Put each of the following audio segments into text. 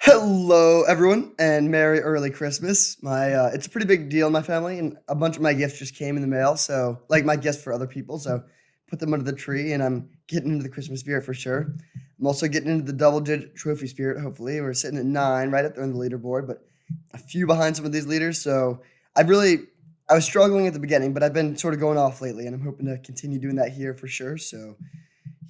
Hello, everyone, and Merry early Christmas. It's a pretty big deal in my family, and a bunch of my gifts just came in the mail. So, like my gifts for other people, so put them under the tree, and I'm getting into the Christmas spirit for sure. I'm also getting into the double-digit trophy spirit. Hopefully, we're sitting at 9, right up there on the leaderboard, but a few behind some of these leaders. So, I've really, I was struggling at the beginning, but I've been sort of going off lately, and I'm hoping to continue doing that here for sure. So,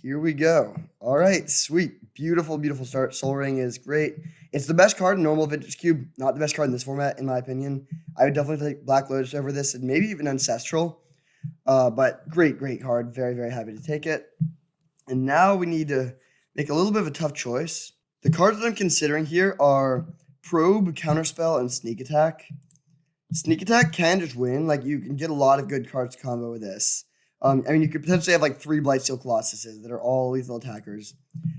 here we go. All right, sweet. Beautiful, beautiful start. Soul Ring is great. It's the best card in normal Vintage Cube. Not the best card in this format, in my opinion. I would definitely take Black Lotus over this and maybe even Ancestral. But great, great card. Very, very happy to take it. And now we need to make a little bit of a tough choice. The cards that I'm considering here are Probe, Counterspell, and Sneak Attack. Sneak Attack can just win. Like, you can get a lot of good cards to combo with this. You could potentially have like 3 Blightsteel Colossuses that are all lethal attackers.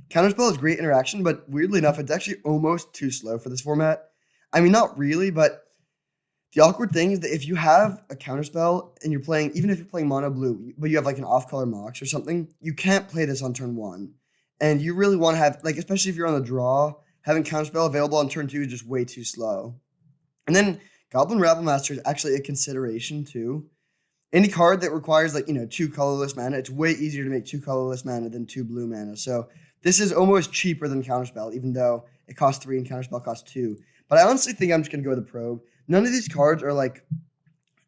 Counterspell is great interaction, but weirdly enough, it's actually almost too slow for this format. Not really, but the awkward thing is that if you have a Counterspell and you're playing, even if you're playing mono blue, but you have like an off-color Mox or something, you can't play this on turn 1. And you really want to have, like, especially if you're on the draw, having Counterspell available on turn 2 is just way too slow. And then Goblin Rabblemaster is actually a consideration too. Any card that requires 2 colorless mana, it's way easier to make 2 colorless mana than 2 blue mana. So this is almost cheaper than Counterspell, even though it costs 3 and Counterspell costs 2. But I honestly think I'm just going to go with the Probe. None of these cards are like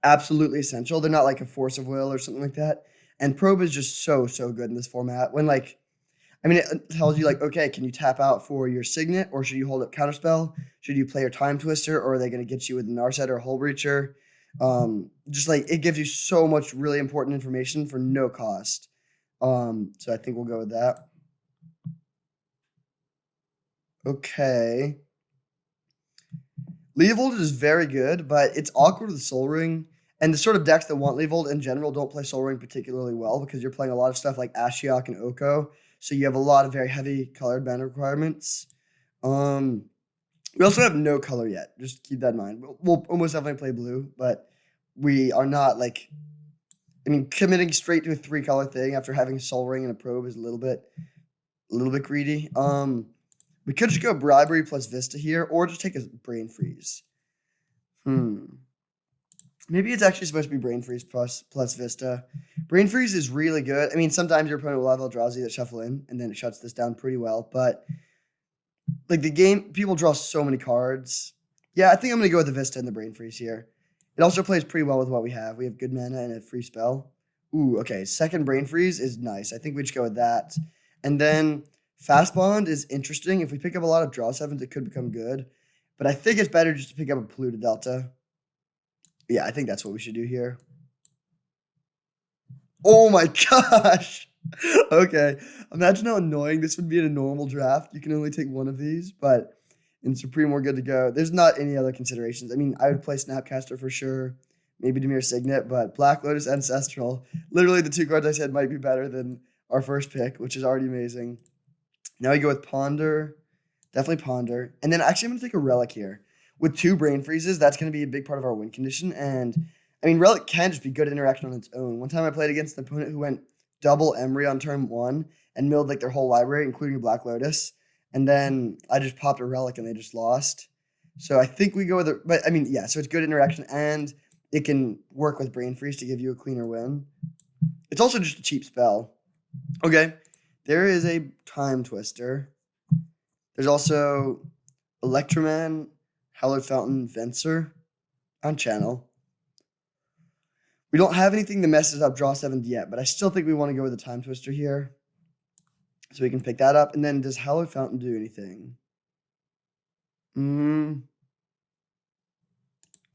absolutely essential. They're not like a Force of Will or something like that. And Probe is just so, so good in this format. It tells you like, okay, can you tap out for your Signet, or should you hold up Counterspell? Should you play your Time Twister, or are they going to get you with a Narset or Hull Breacher? It gives you so much really important information for no cost. So I think we'll go with that. Okay. Leovold is very good, but it's awkward with Soul Ring. And the sort of decks that want Leovold in general don't play Soul Ring particularly well because you're playing a lot of stuff like Ashiok and Oko. So you have a lot of very heavy colored mana requirements. We also have no color yet. Just keep that in mind. We'll almost definitely play blue, but we are not committing straight to a 3-color thing after having Soul Ring and a Probe is a little bit greedy. We could just go Bribery plus Vista here, or just take a Brain Freeze. Maybe it's actually supposed to be Brain Freeze plus Vista. Brain Freeze is really good. Sometimes your opponent will have Eldrazi that shuffle in, and then it shuts this down pretty well. But the game, people draw so many cards. Yeah, I think I'm going to go with the Vista and the Brain Freeze here. It also plays pretty well with what we have. We have good mana and a free spell. Ooh, okay. Second Brain Freeze is nice. I think we just go with that. And then Fast Bond is interesting. If we pick up a lot of draw 7s, it could become good. But I think it's better just to pick up a Polluted Delta. Yeah, I think that's what we should do here. Oh my gosh! Okay. Imagine how annoying this would be in a normal draft. You can only take one of these, but in Supreme, we're good to go. There's not any other considerations. I would play Snapcaster for sure. Maybe Dimir Signet, but Black Lotus, Ancestral. Literally, the 2 cards I said might be better than our first pick, which is already amazing. Now we go with Ponder. Definitely Ponder. And then actually, I'm going to take a Relic here. With 2 Brain Freezes, that's going to be a big part of our win condition. And, Relic can just be good interaction on its own. One time I played against an opponent who went double Emery on turn 1 and milled their whole library, including Black Lotus. And then I just popped a Relic and they just lost. So I think we go with it. But so it's good interaction and it can work with Brain Freeze to give you a cleaner win. It's also just a cheap spell. Okay, there is a Time Twister. There's also Electroman, Hallowed Fountain, Venser on channel. We don't have anything that messes up draw 7 yet, but I still think we want to go with the Time Twister here. So we can pick that up. And then does Hallowed Fountain do anything?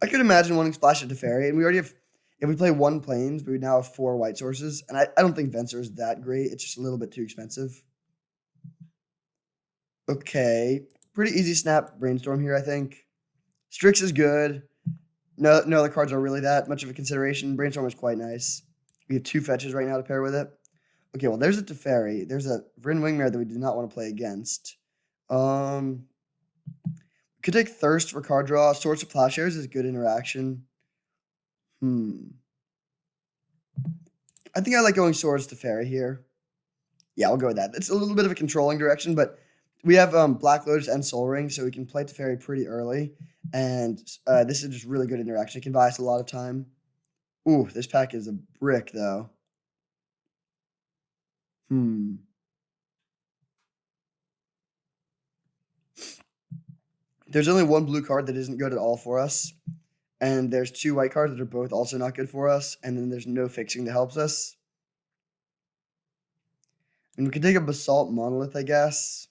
I could imagine wanting Splash at Teferi, and we already have, if we play 1 Plains, we now have 4 white sources, and I don't think Venser is that great. It's just a little bit too expensive. Okay, pretty easy snap Brainstorm here, I think. Strix is good. No other cards are really that much of a consideration. Brainstorm is quite nice. We have 2 fetches right now to pair with it. Okay, well, there's a Teferi. There's a Vryn Wingmare that we do not want to play against. Could take Thirst for card draw. Swords of Plowshares is good interaction. I think I like going Swords to Teferi here. Yeah, I'll go with that. It's a little bit of a controlling direction, but We have Black Lotus and Soul Ring, so we can play Teferi pretty early, and this is just really good interaction. It can buy us a lot of time. Ooh, this pack is a brick though. There's only one blue card that isn't good at all for us, and there's two white cards that are both also not good for us, and then there's no fixing that helps us. And we could take a Basalt Monolith, I guess.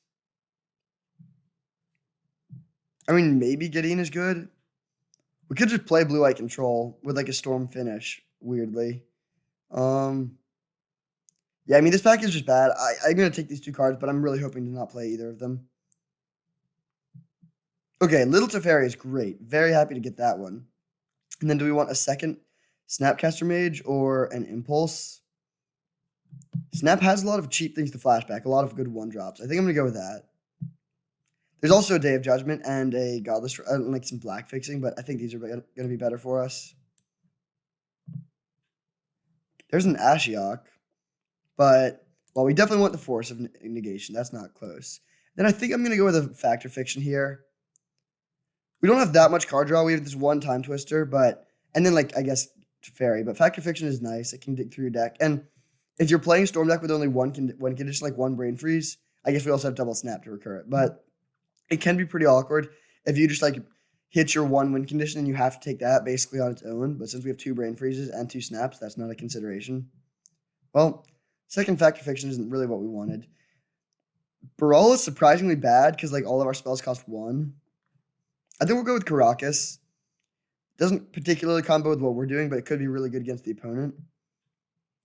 I mean, maybe Gideon is good. We could just play blue-white control with like a Storm finish, weirdly. Yeah, I mean, this pack is just bad. I'm going to take these two cards, but I'm really hoping to not play either of them. Okay, Little Teferi is great. Very happy to get that one. And then do we want a second Snapcaster Mage or an Impulse? Snap has a lot of cheap things to flashback, a lot of good one-drops. I think I'm going to go with that. There's also a Day of Judgment and a Godless, like some black fixing, but I think these are going to be better for us. There's an Ashiok, but, well, we definitely want the Force of Negation. That's not close. Then I think I'm going to go with a Factor Fiction here. We don't have that much card draw. We have this one Time Twister, and then, like, I guess, Fairy. But Factor Fiction is nice. It can dig through your deck. And if you're playing Storm deck with only one condition, like one Brain Freeze, I guess we also have Double Snap to recur it. But it can be pretty awkward if you just, like, hit your one win condition and you have to take that basically on its own. But since we have two Brain Freezes and two Snaps, that's not a consideration. Well, second Factor Fiction isn't really what we wanted. Baral is surprisingly bad because, like, all of our spells cost 1. I think we'll go with Caracas. Doesn't particularly combo with what we're doing, but it could be really good against the opponent.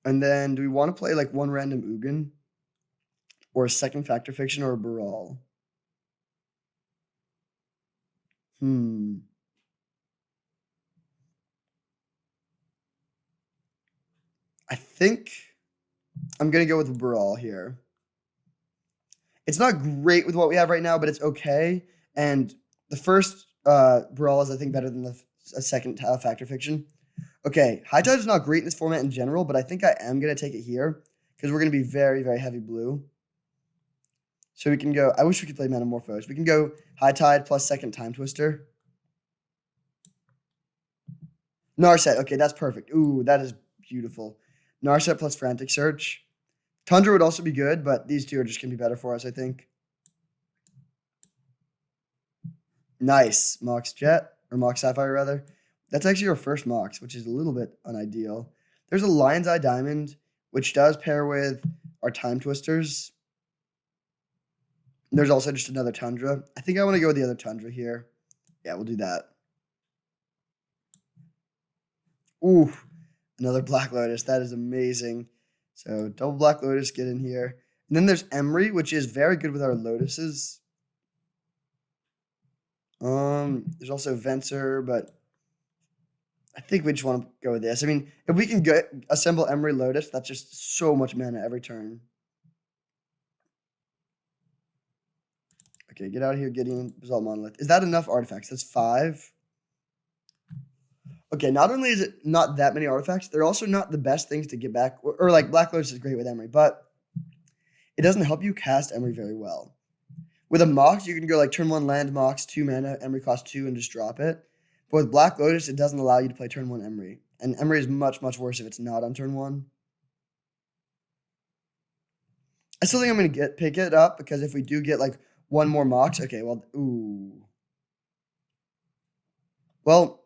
And then, do we want to play like one random Ugin? Or a second Factor Fiction or a Baral? I think I'm going to go with Baral here. It's not great with what we have right now, but it's okay. And the first Brawl is, I think, better than the second Factor Fiction. Okay, High Tide is not great in this format in general, but I think I am going to take it here because we're going to be very, very heavy blue. So we can go, I wish we could play Metamorphose. We can go High Tide plus second Time Twister. Narset, okay, that's perfect. Ooh, that is beautiful. Narset plus Frantic Search. Tundra would also be good, but these two are just going to be better for us, I think. Nice. Mox Jet, or Mox Sapphire, rather. That's actually our first Mox, which is a little bit unideal. There's a Lion's Eye Diamond, which does pair with our Time Twisters. There's also just another Tundra. I think I want to go with the other Tundra here. Yeah, we'll do that. Ooh, another Black Lotus. That is amazing. So double Black Lotus, get in here. And then there's Emery, which is very good with our Lotuses. There's also Venser, but I think we just want to go with this. I mean, if we can assemble Emery Lotus, that's just so much mana every turn. Okay, get out of here, Gideon. Basalt Monolith. Is that enough artifacts? That's 5. Okay, not only is it not that many artifacts, they're also not the best things to get back. Or like Black Lotus is great with Emery, but it doesn't help you cast Emery very well. With a Mox, you can go like turn 1 land Mox, 2 mana, Emery cost 2, and just drop it. But with Black Lotus, it doesn't allow you to play turn 1 Emery. And Emery is much, much worse if it's not on turn 1. I still think I'm going to pick it up because if we do get like one more Mox, okay, well, ooh. Well,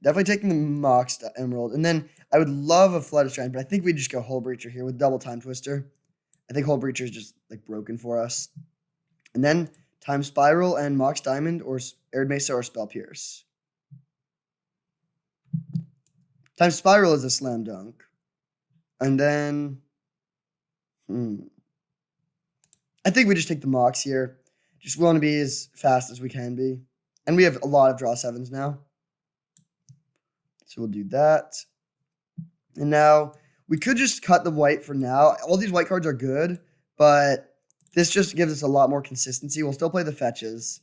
definitely taking the Mox Emerald. And then I would love a Flood of Strength, but I think we just go Hull Breacher here with double Time Twister. I think Hull Breacher is just like broken for us. And then Time Spiral and Mox Diamond or Arid Mesa or Spell Pierce. Time Spiral is a slam dunk. And then, I think we just take the Mox here. Just want to be as fast as we can be. And we have a lot of draw 7s now. So we'll do that. And now, we could just cut the white for now. All these white cards are good, but this just gives us a lot more consistency. We'll still play the fetches.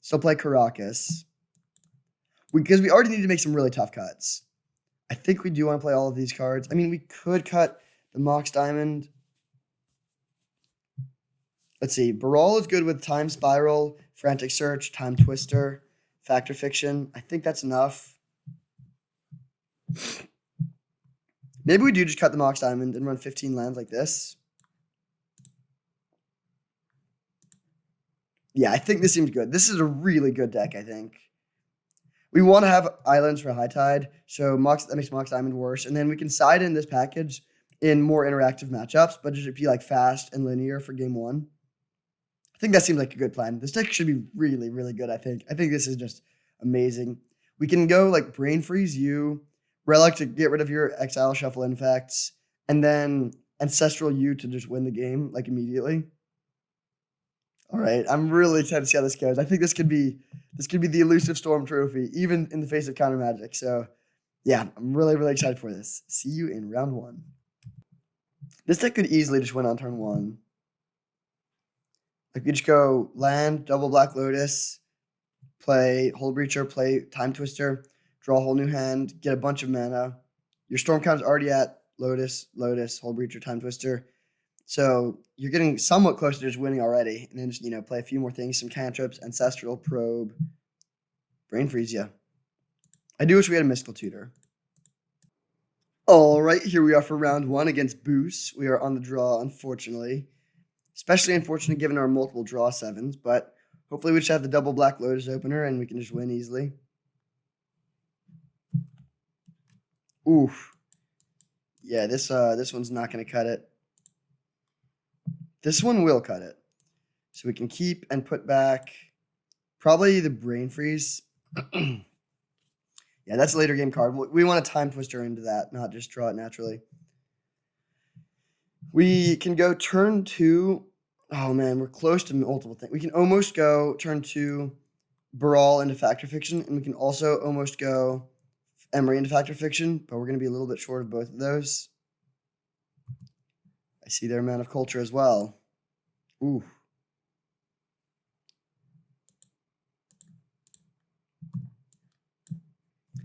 Still play Caracas. Because we already need to make some really tough cuts. I think we do want to play all of these cards. I mean, we could cut the Mox Diamond. Let's see. Baral is good with Time Spiral, Frantic Search, Time Twister, Factor Fiction. I think that's enough. Maybe we do just cut the Mox Diamond and run 15 lands like this. Yeah, I think this seems good. This is a really good deck, I think. We want to have islands for High Tide, so that makes Mox Diamond worse. And then we can side in this package in more interactive matchups, but just be like fast and linear for game 1. I think that seems like a good plan. This deck should be really, really good, I think. I think this is just amazing. We can go like Brain Freeze you, Relic to get rid of your Exile Shuffle Infects, and then Ancestral you to just win the game like immediately. All right, I'm really excited to see how this goes. I think this could be the elusive Storm Trophy, even in the face of counter magic. So, yeah, I'm really, really excited for this. See you in round 1. This deck could easily just win on turn 1. Like, you just go land, double Black Lotus, play Hull Breacher, play Time Twister, draw a whole new hand, get a bunch of mana. Your Storm count is already at Lotus, Hull Breacher, Time Twister. So you're getting somewhat close to just winning already. And then just, play a few more things, some cantrips, Ancestral, Probe, Brain Freeze, yeah. I do wish we had a Mystical Tutor. All right, here we are for round 1 against Boos. We are on the draw, unfortunately. Especially unfortunate given our multiple draw 7s, but hopefully we just have the double Black Lotus opener and we can just win easily. Oof. Yeah, this one's not going to cut it. This one will cut it. So we can keep and put back probably the Brain Freeze. Yeah, that's a later game card. We want to Time Twister into that, not just draw it naturally. We can go turn 2. Oh, man, we're close to multiple things. We can almost go turn 2 Baral into Factor Fiction, and we can also almost go Emery into Factor Fiction, but we're going to be a little bit short of both of those. I see their amount of culture as well. Ooh.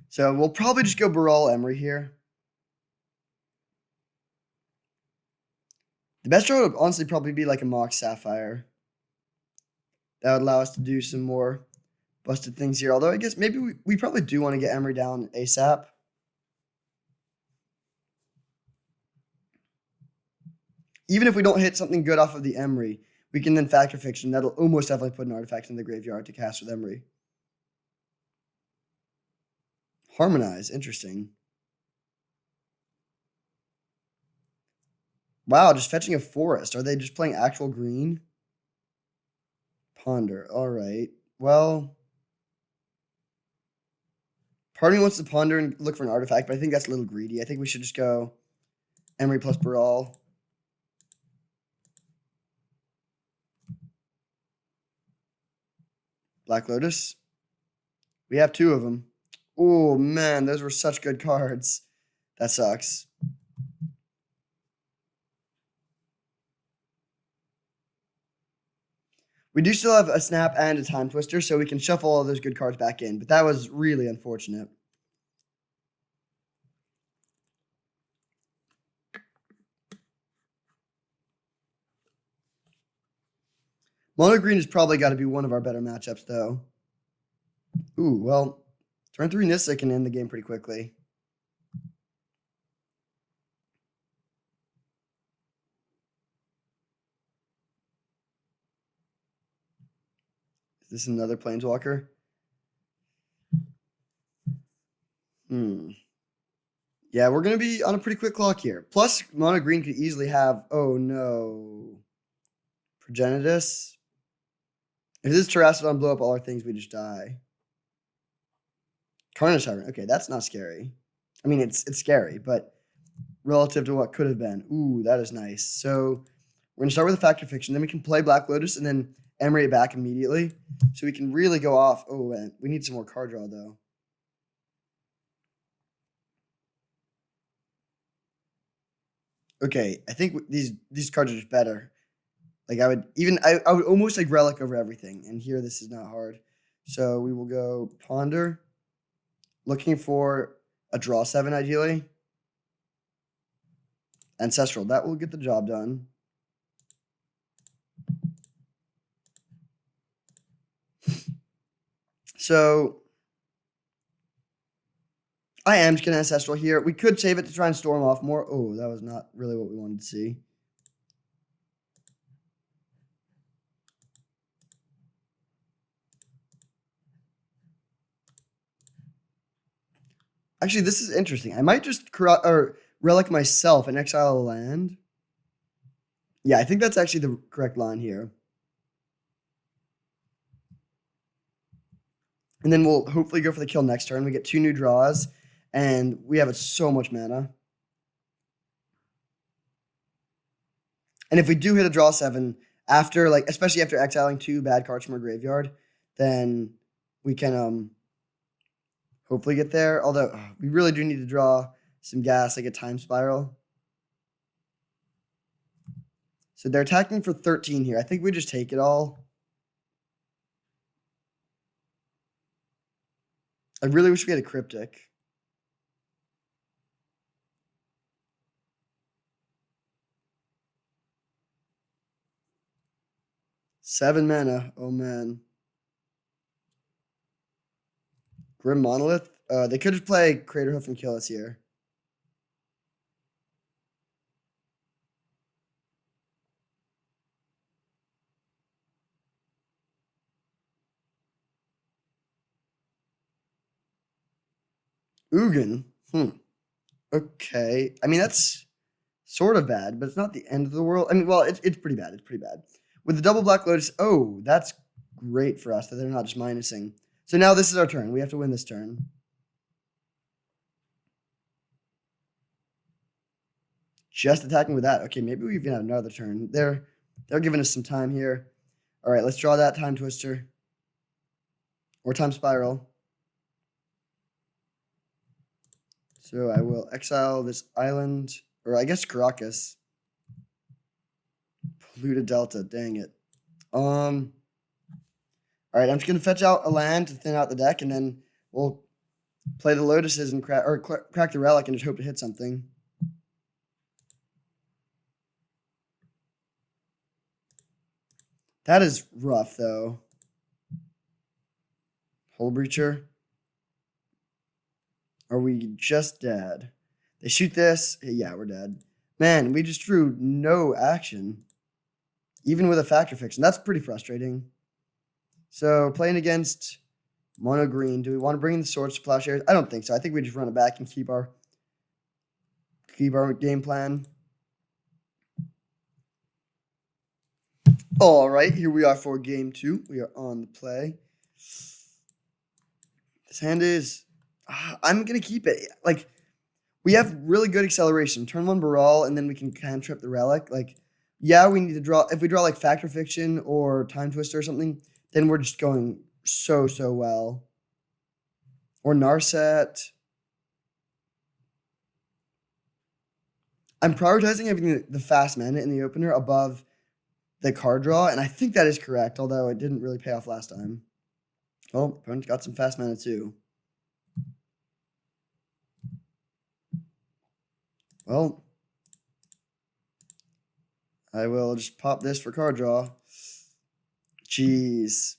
So we'll probably just go Baral Emery here. The best draw would honestly probably be like a Mox Sapphire. That would allow us to do some more busted things here. Although I guess maybe we probably do want to get Emery down ASAP. Even if we don't hit something good off of the Emery, we can then Factor Fiction. That'll almost definitely put an artifact in the graveyard to cast with Emery. Harmonize, interesting. Wow, just fetching a forest. Are they just playing actual green? Ponder, all right. Well, part of me wants to ponder and look for an artifact, but I think that's a little greedy. I think we should just go Emery plus Baral. Black Lotus. We have 2 of them. Oh, man, those were such good cards. That sucks. We do still have a Snap and a Time Twister, so we can shuffle all those good cards back in, but that was really unfortunate. Mono Green has probably got to be one of our better matchups, though. Ooh, well, turn 3 Nissa can end the game pretty quickly. Is this another Planeswalker? Yeah, we're going to be on a pretty quick clock here. Plus, Mono Green could easily have... Oh, no. Progenitus? If this Terrastodon blow up all our things, we just die. Carnage Tyrant. Okay, that's not scary. I mean, it's scary, but relative to what could have been. Ooh, that is nice. So we're going to start with a Factor Fiction. Then we can play Black Lotus and then Emery it back immediately. So we can really go off. Oh, and we need some more card draw, though. Okay, I think these cards are just better. Like I would almost like Relic over everything. And here this is not hard. So we will go Ponder. Looking for a draw 7 ideally. Ancestral. That will get the job done. So I am just gonna Ancestral here. We could save it to try and storm off more. Oh, that was not really what we wanted to see. Actually, this is interesting. I might just relic myself and exile a land. Yeah, I think that's actually the correct line here. And then we'll hopefully go for the kill next turn. We get 2 new draws, and we have so much mana. And if we do hit a draw 7, after, like, especially after exiling 2 bad cards from our graveyard, then we can hopefully get there. Although, we really do need to draw some gas, like a Time Spiral. So they're attacking for 13 here. I think we just take it all. I really wish we had a Cryptic. Seven mana. Oh, man. Grim Monolith? They could just play Craterhoof and kill us here. Ugin? Okay. I mean, that's sort of bad, but it's not the end of the world. I mean, well, it's pretty bad. It's pretty bad. With the double Black Lotus, oh, that's great for us that they're not just minusing. So now this is our turn. We have to win this turn. Just attacking with that. Okay, maybe we even have another turn. They're giving us some time here. All right, let's draw that Time Twister. Or Time Spiral. So I will exile this island, or I guess Caracas. Polluted Delta, dang it. All right, I'm just gonna fetch out a land to thin out the deck, and then we'll play the Lotuses and crack the Relic and just hope to hit something. That is rough, though. Hull Breacher. Are we just dead? They shoot this. Yeah, we're dead. Man, we just drew no action. Even with a Factor Fiction. That's pretty frustrating. So, playing against Mono Green. Do we want to bring in the Swords to Plowshares? I don't think so. I think we just run it back and keep our game plan. All right, here we are for game 2. We are on the play. This hand is... I'm going to keep it. Like, we have really good acceleration. Turn 1 Baral, and then we can cantrip the Relic. Like, yeah, we need to draw... If we draw, like, Factor Fiction or Time Twister or something, then we're just going so well. Or Narset. I'm prioritizing having the fast mana in the opener above the card draw, and I think that is correct, although it didn't really pay off last time. Oh, opponent's got some fast mana too. Well, I will just pop this for card draw. Jeez.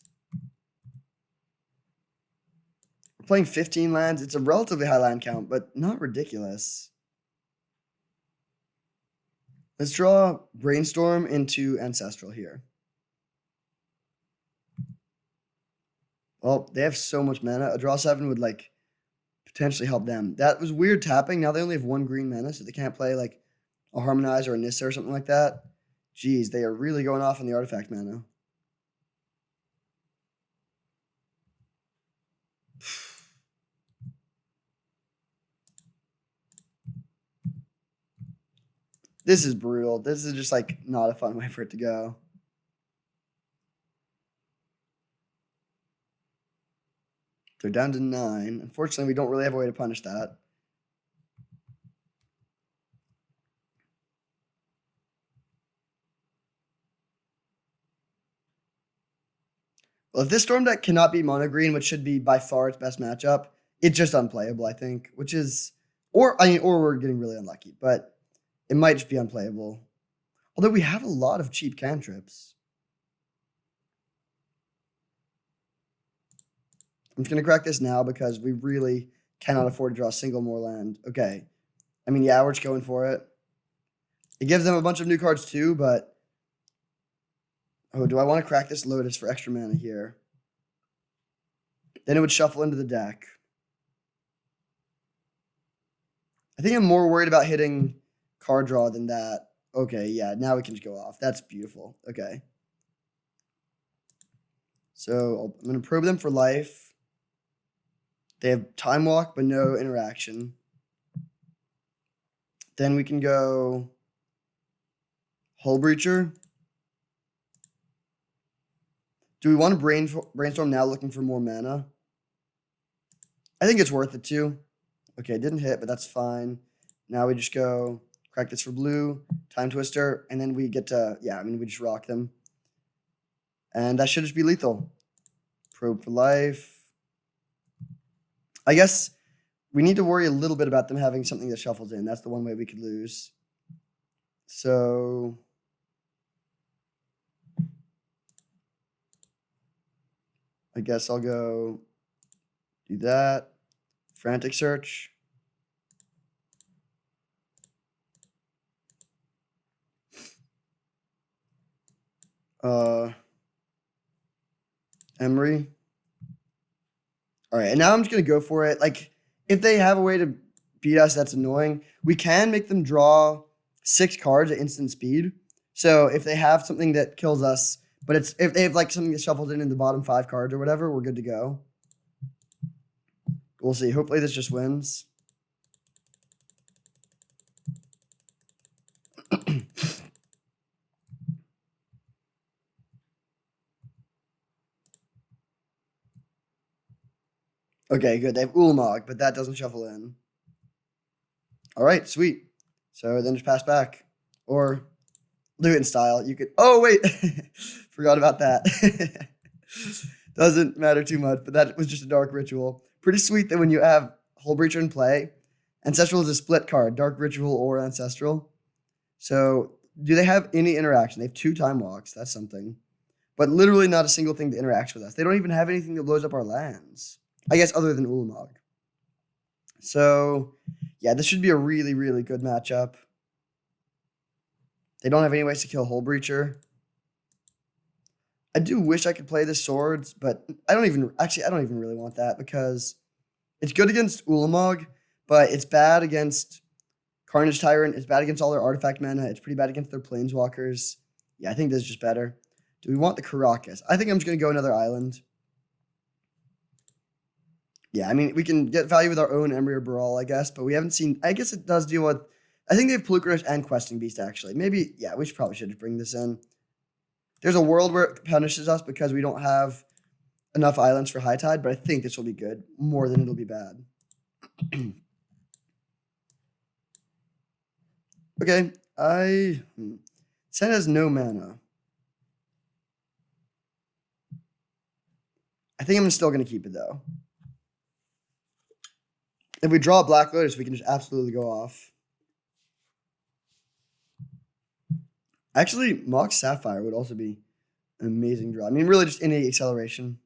We're playing 15 lands. It's a relatively high land count, but not ridiculous. Let's draw Brainstorm into Ancestral here. Well, they have so much mana. A draw 7 would, like, potentially help them. That was weird tapping. Now they only have 1 green mana, so they can't play, like, a Harmonize or a Nissa or something like that. Jeez, they are really going off on the artifact mana. This is brutal. This is just, like, not a fun way for it to go. They're down to 9. Unfortunately, we don't really have a way to punish that. Well, if this Storm deck cannot be Mono Green, which should be by far its best matchup, it's just unplayable, I think, which is... Or we're getting really unlucky, but it might just be unplayable. Although we have a lot of cheap cantrips. I'm just going to crack this now because we really cannot afford to draw a single more land. Okay. I mean, yeah, we're just going for it. It gives them a bunch of new cards too, but... Oh, do I want to crack this Lotus for extra mana here? Then it would shuffle into the deck. I think I'm more worried about hitting card draw than that. Okay, yeah, now we can just go off. That's beautiful. Okay. So I'm going to probe them for life. They have Time Walk, but no interaction. Then we can go Hull Breacher. Do we want to brainstorm now looking for more mana? I think it's worth it too. Okay, it didn't hit, but that's fine. Now we just go crack this for blue, Time Twister, and then we get to, yeah, I mean, we just rock them. And that should just be lethal. Probe for life. I guess we need to worry a little bit about them having something that shuffles in. That's the one way we could lose. So... I guess I'll go do that. Frantic Search. Emery. All right, and now I'm just going to go for it. Like, if they have a way to beat us, that's annoying. We can make them draw 6 cards at instant speed. So if they have something that kills us, but if they have like something that shuffles in the bottom 5 cards or whatever, we're good to go. We'll see. Hopefully this just wins. Okay, good. They have Ulamog, but that doesn't shuffle in. All right, sweet. So then just pass back. Or do it in style. You could... Oh, wait. Forgot about that. Doesn't matter too much, but that was just a Dark Ritual. Pretty sweet that when you have Hull Breacher in play, Ancestral is a split card, Dark Ritual or Ancestral. So do they have any interaction? They have 2 Time Walks. That's something. But literally not a single thing that interacts with us. They don't even have anything that blows up our lands. I guess other than Ulamog. So, yeah, this should be a really, really good matchup. They don't have any ways to kill Hull Breacher. I do wish I could play the Swords, but I don't even really want that because it's good against Ulamog, but it's bad against Carnage Tyrant. It's bad against all their artifact mana. It's pretty bad against their Planeswalkers. Yeah, I think this is just better. Do we want the Caracas? I think I'm just going to go another island. Yeah, I mean, we can get value with our own Emery or Baral, I guess, but we haven't seen... I guess it does deal with... I think they have Pulchrish and Questing Beast, actually. Maybe, yeah, we probably should just bring this in. There's a world where it punishes us because we don't have enough islands for High Tide, but I think this will be good, more than it'll be bad. Okay, Sen has no mana. I think I'm still going to keep it, though. If we draw a Black Lotus, we can just absolutely go off. Actually, Mox Sapphire would also be an amazing draw. I mean, really just any acceleration.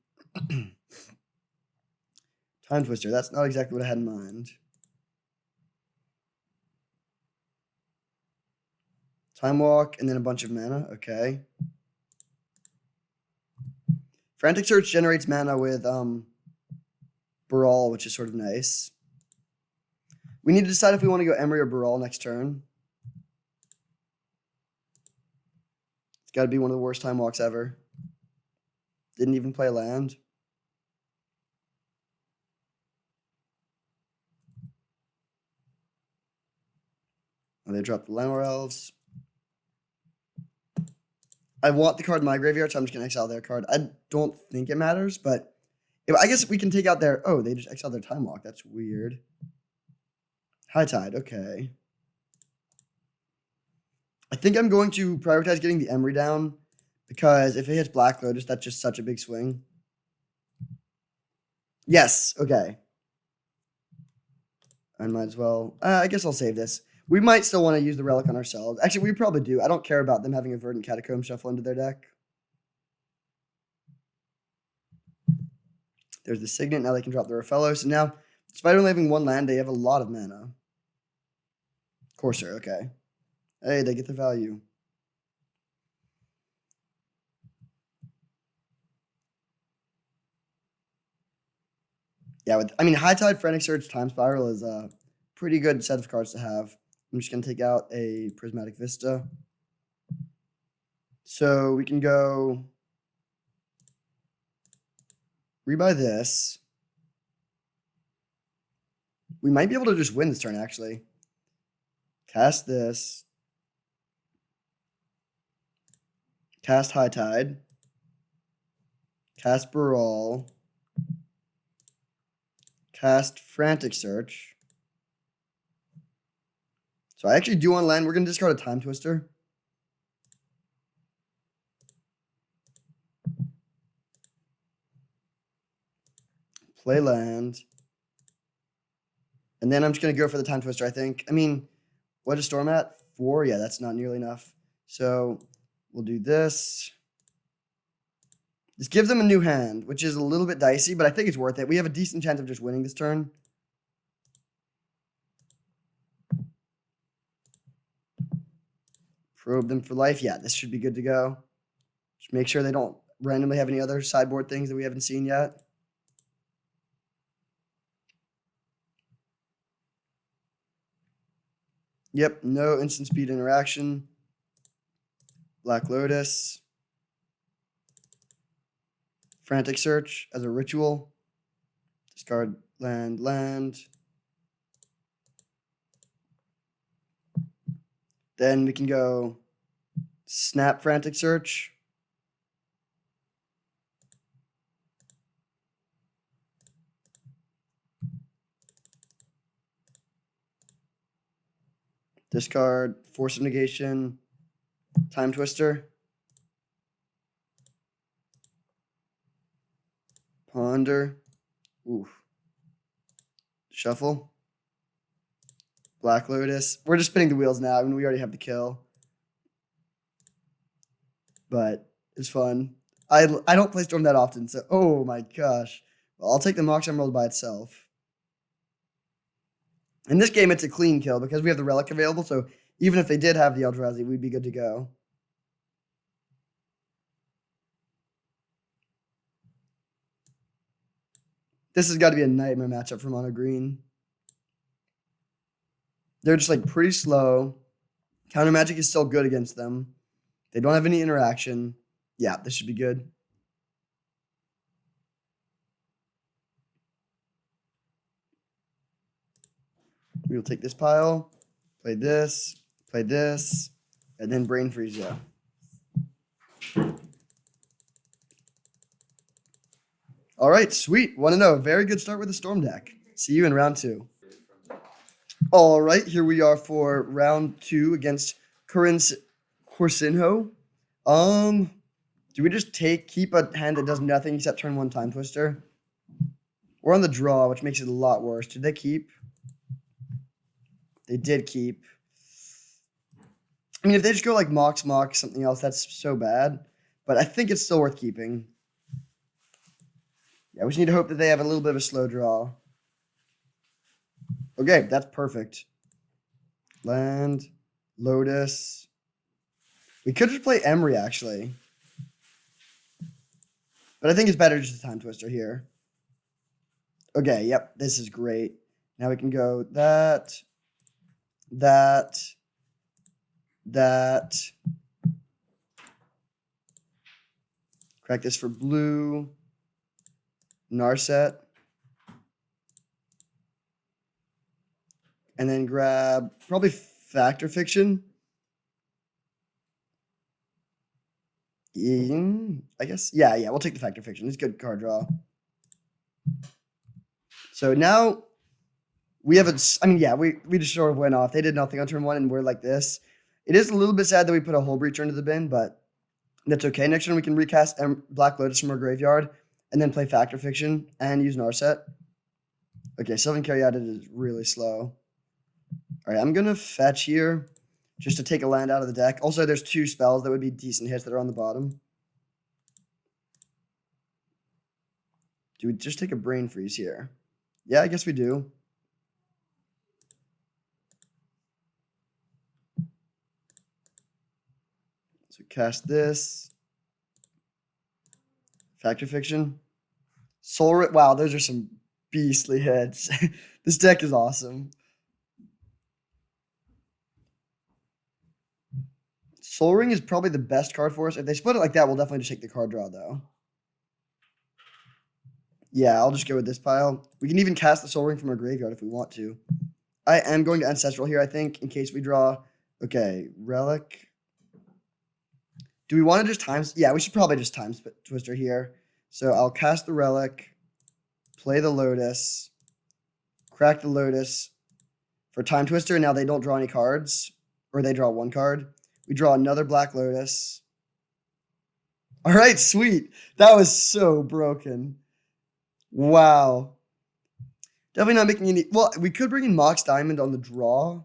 Time Twister, that's not exactly what I had in mind. Time Walk, and then a bunch of mana. Okay. Frantic Search generates mana with Baral, which is sort of nice. We need to decide if we want to go Emery or Baral next turn. It's got to be one of the worst Time Walks ever. Didn't even play a land. Oh, they dropped the Llanowar Elves. I want the card in my graveyard, so I'm just going to exile their card. I don't think it matters, but I guess we can take out their... Oh, they just exiled their Time Walk. That's weird. High Tide, okay. I think I'm going to prioritize getting the Emery down because if it hits Black Lotus, that's just such a big swing. Yes, okay. I might as well. I guess I'll save this. We might still want to use the Relic on ourselves. Actually, we probably do. I don't care about them having a Verdant Catacomb shuffle into their deck. There's the Signet. Now they can drop the Rafello. So now, despite only having one land, they have a lot of mana. Corsair, okay. Hey, they get the value. Yeah, High Tide, Frantic Surge, Time Spiral is a pretty good set of cards to have. I'm just going to take out a Prismatic Vista. So we can go rebuy this. We might be able to just win this turn, actually. Cast this. Cast High Tide. Cast Baral. Cast Frantic Search. So I actually do want land. We're going to discard a Time Twister. Play land. And then I'm just going to go for the Time Twister, I think. What is Storm at? 4? Yeah, that's not nearly enough. So we'll do this. This gives them a new hand, which is a little bit dicey, but I think it's worth it. We have a decent chance of just winning this turn. Probe them for life. Yeah, this should be good to go. Just make sure they don't randomly have any other sideboard things that we haven't seen yet. Yep, no instant speed interaction. Black Lotus. Frantic Search as a ritual. Discard land. Then we can go Snap Frantic Search. Discard Force of Negation. Time Twister. Ponder. Oof. Shuffle. Black Lotus. We're just spinning the wheels now. We already have the kill. But it's fun. I don't play Storm that often, so oh my gosh. Well, I'll take the Mox Emerald by itself. In this game, it's a clean kill because we have the Relic available, so even if they did have the Eldrazi, we'd be good to go. This has got to be a nightmare matchup for Mono Green. They're just pretty slow. Counter Magic is still good against them. They don't have any interaction. Yeah, this should be good. We will take this pile, play this, and then Brain Freeze, yeah. All right, sweet. 1-0. Very good start with the Storm deck. See you in round 2. All right, here we are for round 2 against Corsinho. Do we just keep a hand that does nothing except turn 1 Time Twister? We're on the draw, which makes it a lot worse. Did they keep? They did keep. If they just go Mox, something else, that's so bad. But I think it's still worth keeping. Yeah, we just need to hope that they have a little bit of a slow draw. Okay, that's perfect. Land, Lotus. We could just play Emery, actually. But I think it's better just a Time Twister here. Okay, yep, this is great. Now we can go that. Crack this for blue. Narset. And then grab probably Fact or Fiction. I guess. Yeah, we'll take the Fact or Fiction. It's a good card draw. So now we have we just sort of went off. They did nothing on turn 1, and we're like this. It is a little bit sad that we put a Hull Breacher into the bin, but that's okay. Next turn we can recast Black Lotus from our graveyard and then play Fact or Fiction and use Narset. Okay, Sylvan Caryatid is really slow. All right, I'm going to fetch here just to take a land out of the deck. Also, there's 2 spells that would be decent hits that are on the bottom. Do we just take a brain freeze here? Yeah, I guess we do. So cast this. Fact or Fiction. Wow, those are some beastly hits. This deck is awesome. Soul Ring is probably the best card for us. If they split it like that, we'll definitely just take the card draw, though. Yeah, I'll just go with this pile. We can even cast the Soul Ring from our graveyard if we want to. I am going to Ancestral here, I think, in case we draw. Okay, Relic. Do we want to just Time? Yeah, we should probably just Time Twister here. So I'll cast the Relic, play the Lotus, crack the Lotus for Time Twister. Now they don't draw any cards, or they draw one card. We draw another Black Lotus. All right, sweet. That was so broken. Wow. Definitely not making any. Well, we could bring in Mox Diamond on the draw.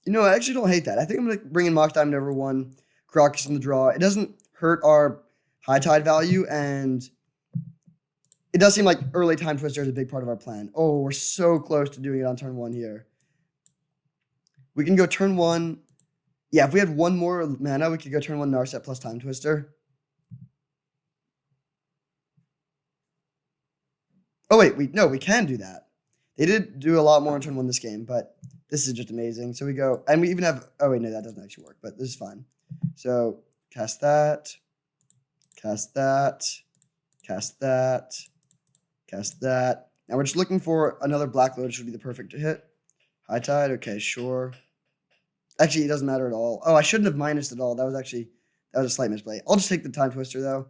You know, I actually don't hate that. I think I'm going to bring in Mox Diamond over one, Crocus on the draw. It doesn't hurt our High Tide value, and it does seem like early Time Twister is a big part of our plan. Oh, we're so close to doing it on turn 1 here. We can go turn 1. Yeah, if we had one more mana, we could go turn 1 Narset plus Time Twister. Oh, wait, we can do that. They did do a lot more on turn 1 this game, but this is just amazing. So we go, and we even have, oh, wait, no, that doesn't actually work, but this is fine. So cast that, cast that, cast that, cast that. Now we're just looking for another Black Lotus, would be the perfect hit. High Tide, okay, sure. Actually, it doesn't matter at all. Oh, I shouldn't have minused at all. That was a slight misplay. I'll just take the Time Twister, though.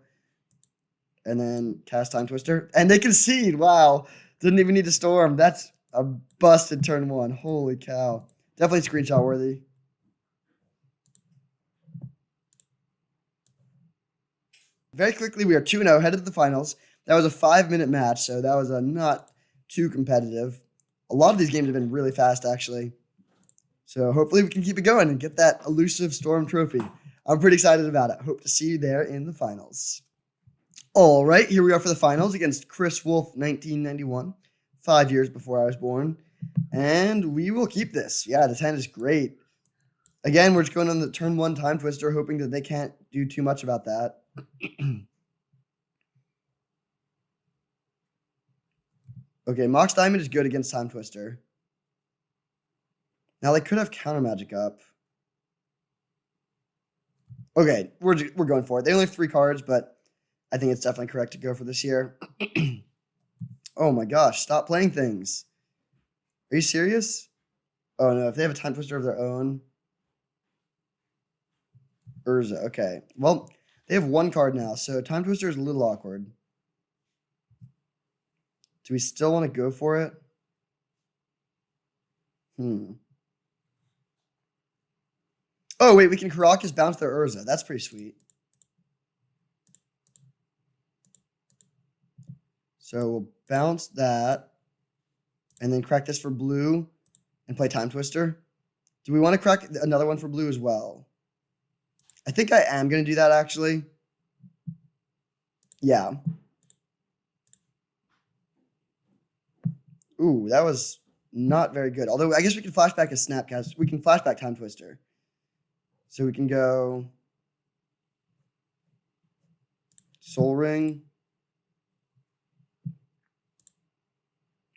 And then cast Time Twister. And they concede. Wow. Didn't even need to storm. That's a busted turn 1. Holy cow. Definitely screenshot worthy. Very quickly, we are 2-0, headed to the finals. That was a 5-minute match, so that was not too competitive. A lot of these games have been really fast, actually. So hopefully we can keep it going and get that elusive Storm trophy. I'm pretty excited about it. Hope to see you there in the finals. All right, here we are for the finals against Chris Wolf, 1991, 5 years before I was born. And we will keep this. Yeah, the 10 is great. Again, we're just going on the turn 1 Time Twister, hoping that they can't do too much about that. Okay, Mox Diamond is good against Time Twister. Now they could have Counter Magic up. Okay, we're going for it. They only have 3 cards, but I think it's definitely correct to go for this here. Oh my gosh, stop playing things. Are you serious? Oh no, if they have a Time Twister of their own. Urza, okay. Well, they have 1 card now, so Time Twister is a little awkward. Do we still want to go for it? Oh, wait, we can Karakas bounce their Urza. That's pretty sweet. So we'll bounce that, and then crack this for blue, and play Time Twister. Do we want to crack another one for blue as well? I think I am going to do that, actually. Yeah. Ooh, that was not very good. Although, I guess we can flashback a Snapcast. We can flashback Time Twister. So we can go Soul Ring.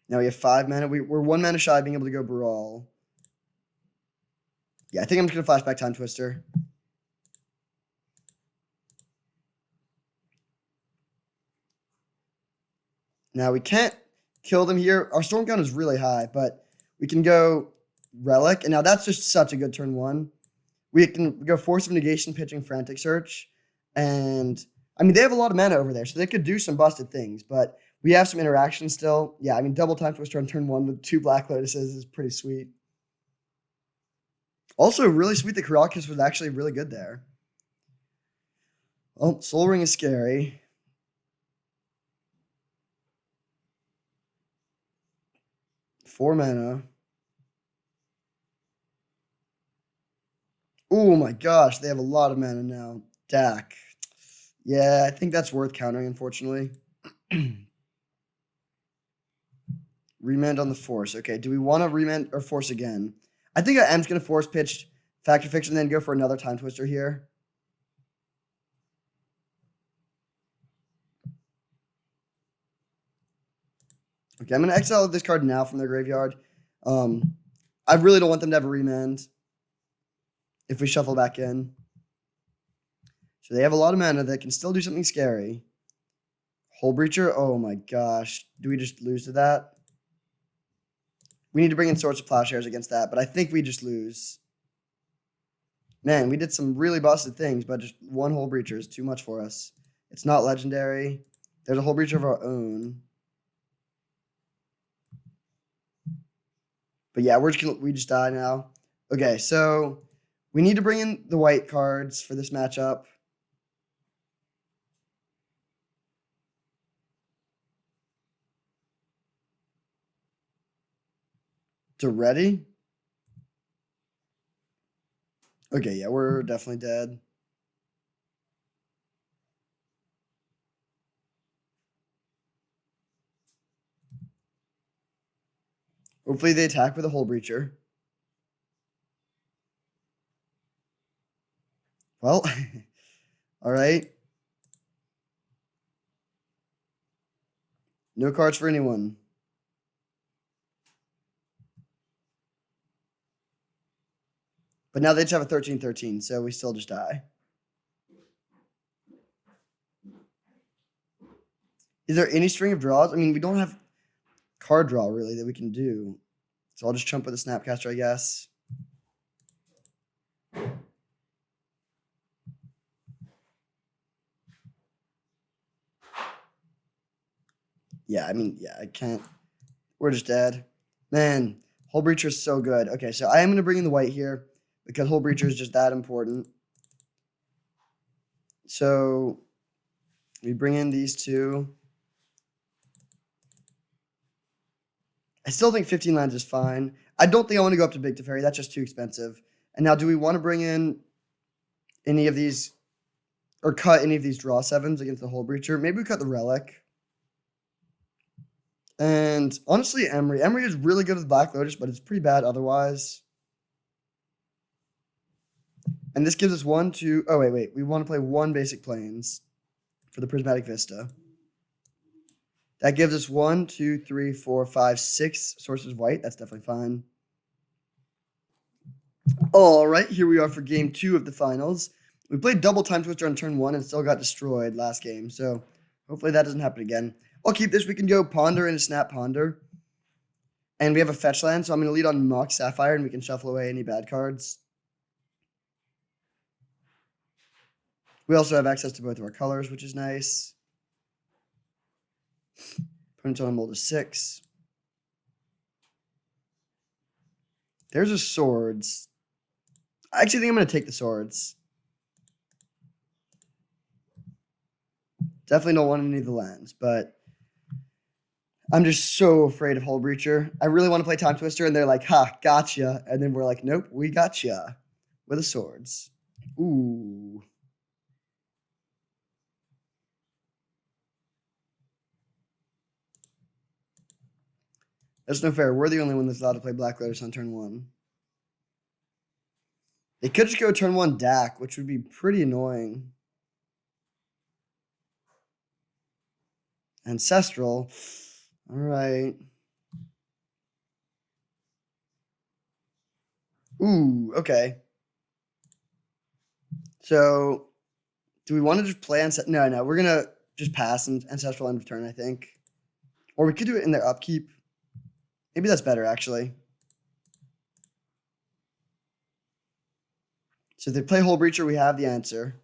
Now we have 5 mana. We're 1 mana shy of being able to go Brawl. Yeah, I think I'm just going to flashback Time Twister. Now we can't kill them here. Our Storm Count is really high, but we can go Relic. And now that's just such a good turn 1. We can go Force of Negation, pitching Frantic Search. And, I mean, they have a lot of mana over there, so they could do some busted things. But we have some interaction still. Yeah, I mean, double Time Twister on turn 1 with 2 Black Lotuses is pretty sweet. Also, really sweet that Karakas was actually really good there. Oh, Soul Ring is scary. Four mana. Oh my gosh, they have a lot of mana now. Dak. Yeah, I think that's worth countering, unfortunately. Remand on the force. Okay, do we want to remand or force again? I think I am just going to force pitch Factor Fiction and then go for another Time Twister here. Okay, I'm going to exile this card now from their graveyard. I really don't want them to have a remand if we shuffle back in. So they have a lot of mana that can still do something scary. Hole Breacher? Oh my gosh. Do we just lose to that? We need to bring in Swords of Plowshares against that, but I think we just lose. Man, we did some really busted things, but just one Hole Breacher is too much for us. It's not legendary. There's a Hole Breacher of our own. But yeah, we just die now. Okay, so we need to bring in the white cards for this matchup. To ready? Okay, yeah, we're definitely dead. Hopefully they attack with a Hole Breacher. Well, all right. No cards for anyone. But now they just have a 13-13, so we still just die. Is there any string of draws? I mean, we don't have card draw, really, that we can do. So I'll just chump with a Snapcaster, I guess. Yeah, I mean, yeah, I can't. We're just dead. Man, Hole Breacher is so good. Okay, so I am going to bring in the white here because Hole Breacher is just that important. So we bring in these two. I still think 15 lands is fine. I don't think I want to go up to Big Teferi. That's just too expensive. And now, do we want to bring in any of these or cut any of these draw sevens against the Hole Breacher? Maybe we cut the Relic. And honestly, Emery. Emery is really good with Black Lotus, but it's pretty bad otherwise. And this gives us one, two. Oh, wait. We want to play one basic planes for the Prismatic Vista. That gives us 1, 2, 3, 4, 5, 6 sources of white. That's definitely fine. All right, here we are for game 2 of the finals. We played double Time Twister on turn 1 and still got destroyed last game. So hopefully that doesn't happen again. I'll keep this. We can go Ponder and a Snap Ponder. And we have a fetch land, so I'm going to lead on Mock Sapphire, and we can shuffle away any bad cards. We also have access to both of our colors, which is nice. Opponent's on a mold of 6. There's a Swords. I actually think I'm going to take the Swords. Definitely don't want any of the lands, but I'm just so afraid of Hole Breacher. I really want to play Time Twister, and they're like, ha, gotcha. And then we're like, nope, we gotcha with the Swords. Ooh. That's no fair. We're the only one that's allowed to play Black Lotus on turn 1. They could just go turn 1 DAC, which would be pretty annoying. Ancestral. All right. Ooh, okay. So, do we want to just play Ancestral? No. We're going to just pass Ancestral end of turn, I think. Or we could do it in their upkeep. Maybe that's better, actually. So if they play Hole Breacher, we have the answer.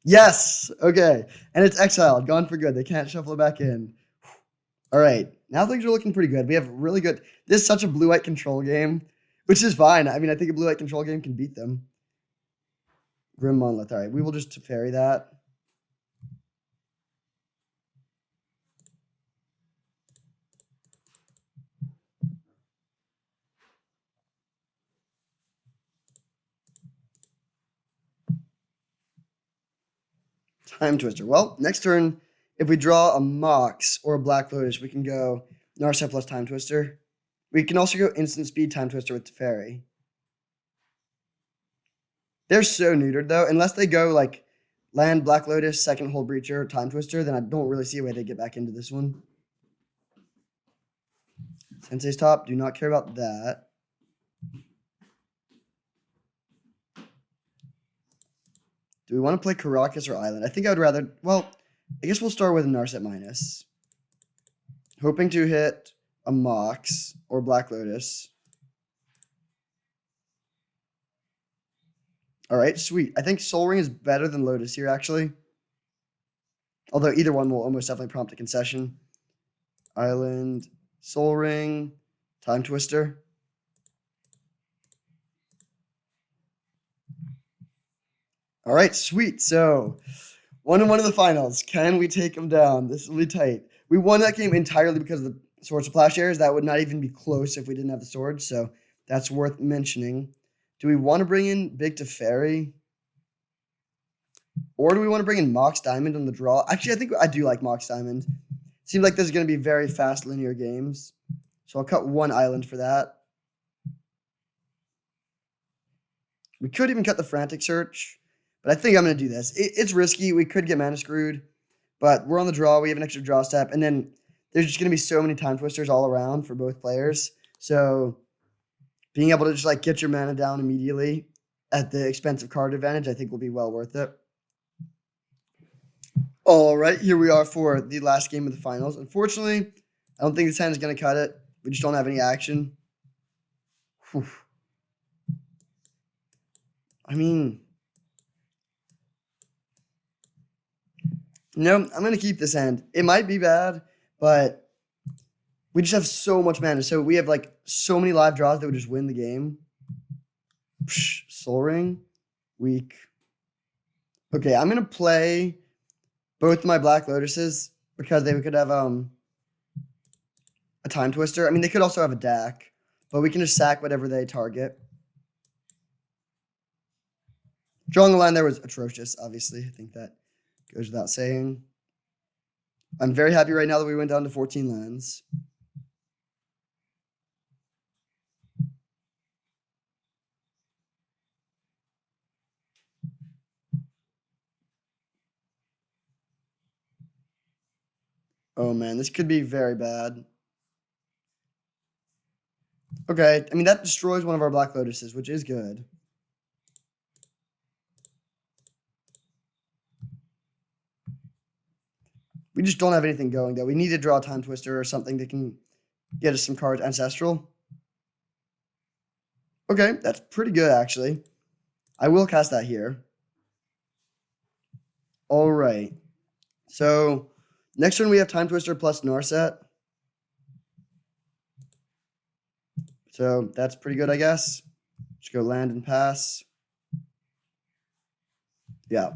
Yes. Okay. And it's exiled. Gone for good. They can't shuffle it back in. All right. Now things are looking pretty good. We have really good. This is such a blue-white control game, which is fine. I mean, I think a blue-white control game can beat them. Grim Monolith. All right. We will just Teferi that. Time Twister. Well, next turn, if we draw a Mox or a Black Lotus, we can go Narset plus Time Twister. We can also go Instant Speed Time Twister with Teferi. They're so neutered, though. Unless they go, like, land Black Lotus, second Hold Breacher, Time Twister, then I don't really see a way they get back into this one. Sensei's top, do not care about that. Do we want to play Caracas or Island? I think I would rather, well, I guess we'll start with a Narset minus. Hoping to hit a Mox or Black Lotus. All right, sweet. I think Soul Ring is better than Lotus here, actually. Although either one will almost definitely prompt a concession. Island, Soul Ring, Time Twister. All right, sweet. So 1-1 in the finals. Can we take them down? This will be tight. We won that game entirely because of the Swords of Plowshares. That would not even be close if we didn't have the swords, so that's worth mentioning. Do we want to bring in Big Teferi? Or do we want to bring in Mox Diamond on the draw? Actually, I think I do like Mox Diamond. Seems like there's going to be very fast linear games. So I'll cut one island for that. We could even cut the Frantic Search, but I think I'm going to do this. It's risky. We could get mana screwed, but we're on the draw. We have an extra draw step, and then there's just going to be so many Time Twisters all around for both players. So being able to just like get your mana down immediately at the expense of card advantage, I think will be well worth it. All right, here we are for the last game of the finals. Unfortunately, I don't think this hand is going to cut it. We just don't have any action. Whew. I mean, no, I'm going to keep this hand. It might be bad, but we just have so much mana. So we have like so many live draws that would just win the game. Soul Ring, weak. Okay, I'm going to play both of my Black Lotuses because they could have a Time Twister. I mean, they could also have a DAC, but we can just sack whatever they target. Drawing the line there was atrocious, obviously. I think that goes without saying. I'm very happy right now that we went down to 14 lands. Oh, man, this could be very bad. Okay, I mean, that destroys one of our Black Lotuses, which is good. We just don't have anything going, though. We need to draw a Time Twister or something that can get us some cards. Ancestral. Okay, that's pretty good, actually. I will cast that here. All right. So next turn we have Time Twister plus Narset. So that's pretty good, I guess. Just go land and pass. Yeah.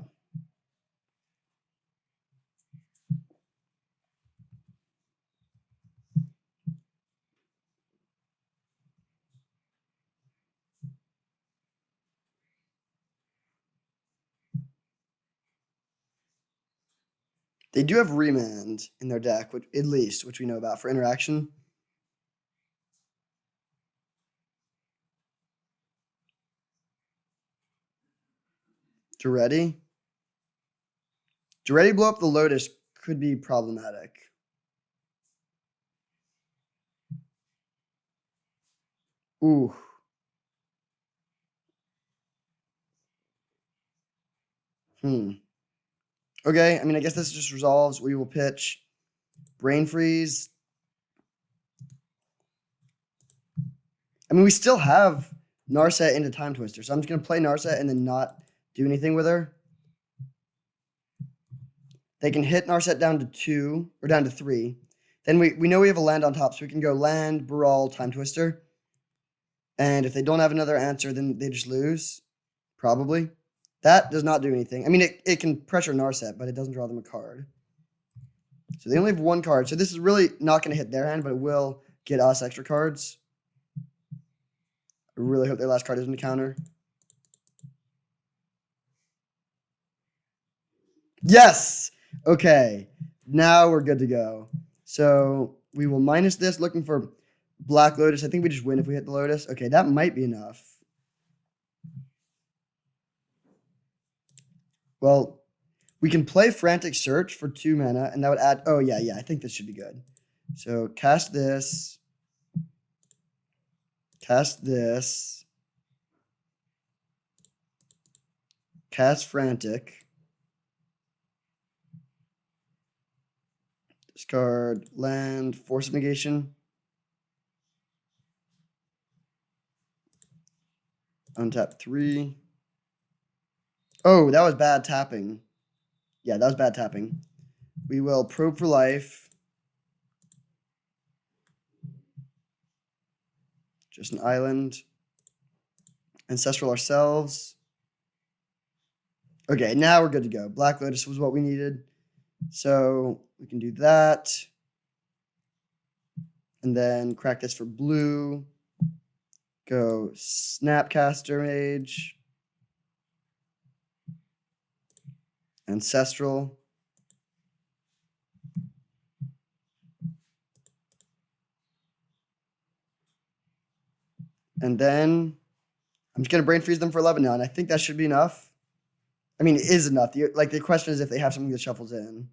They do have Remand in their deck, which, at least, which we know about for interaction. Duretti. Duretti blow up the Lotus could be problematic. Ooh. Okay, I mean, I guess this just resolves. We will pitch Brain Freeze. I mean, we still have Narset into Time Twister, so I'm just going to play Narset and then not do anything with her. They can hit Narset down to 2 or down to 3. Then we know we have a land on top, so we can go land, Brawl, Time Twister. And if they don't have another answer, then they just lose, probably. That does not do anything. I mean, it can pressure Narset, but it doesn't draw them a card. So they only have one card. So this is really not going to hit their hand, but it will get us extra cards. I really hope their last card isn't a counter. Yes. Okay. Now we're good to go. So we will minus this, looking for Black Lotus. I think we just win if we hit the Lotus. Okay, that might be enough. Well, we can play Frantic Search for 2 mana, and that would add... Oh, yeah. I think this should be good. So cast this. Cast this. Cast Frantic. Discard land, Force of Negation. Untap 3. Oh, that was bad tapping. Yeah, that was bad tapping. We will Probe for Life. Just an island. Ancestral ourselves. Okay, now we're good to go. Black Lotus was what we needed. So we can do that. And then crack this for blue. Go Snapcaster Mage. Ancestral. And then I'm just going to Brain Freeze them for 11 now, and I think that should be enough. I mean, it is enough. The question is if they have something that shuffles in.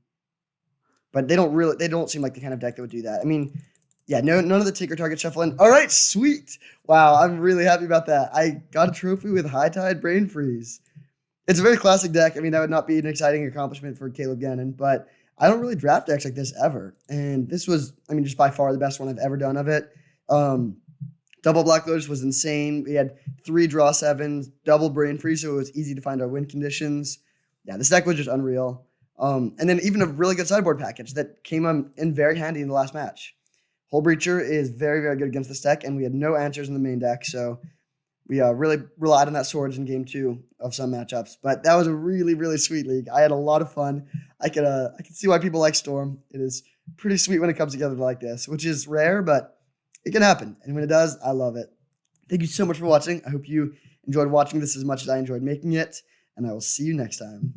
But they don't seem like the kind of deck that would do that. I mean, yeah, none of the Tinker target shuffle in. All right, sweet. Wow, I'm really happy about that. I got a trophy with High Tide Brain Freeze. It's a very classic deck. I mean, that would not be an exciting accomplishment for Caleb Gannon, but I don't really draft decks like this ever. And this was, I mean, just by far the best one I've ever done of it. Double Black Lotus was insane. We had 3 draw 7s, double Brain Freeze, so it was easy to find our win conditions. Yeah, this deck was just unreal. And then even a really good sideboard package that came in very handy in the last match. Hull Breacher is very, very good against this deck, and we had no answers in the main deck, so we really relied on that Swords in game 2 of some matchups. But that was a really, really sweet league. I had a lot of fun. I could see why people like Storm. It is pretty sweet when it comes together like this, which is rare, but it can happen. And when it does, I love it. Thank you so much for watching. I hope you enjoyed watching this as much as I enjoyed making it, and I will see you next time.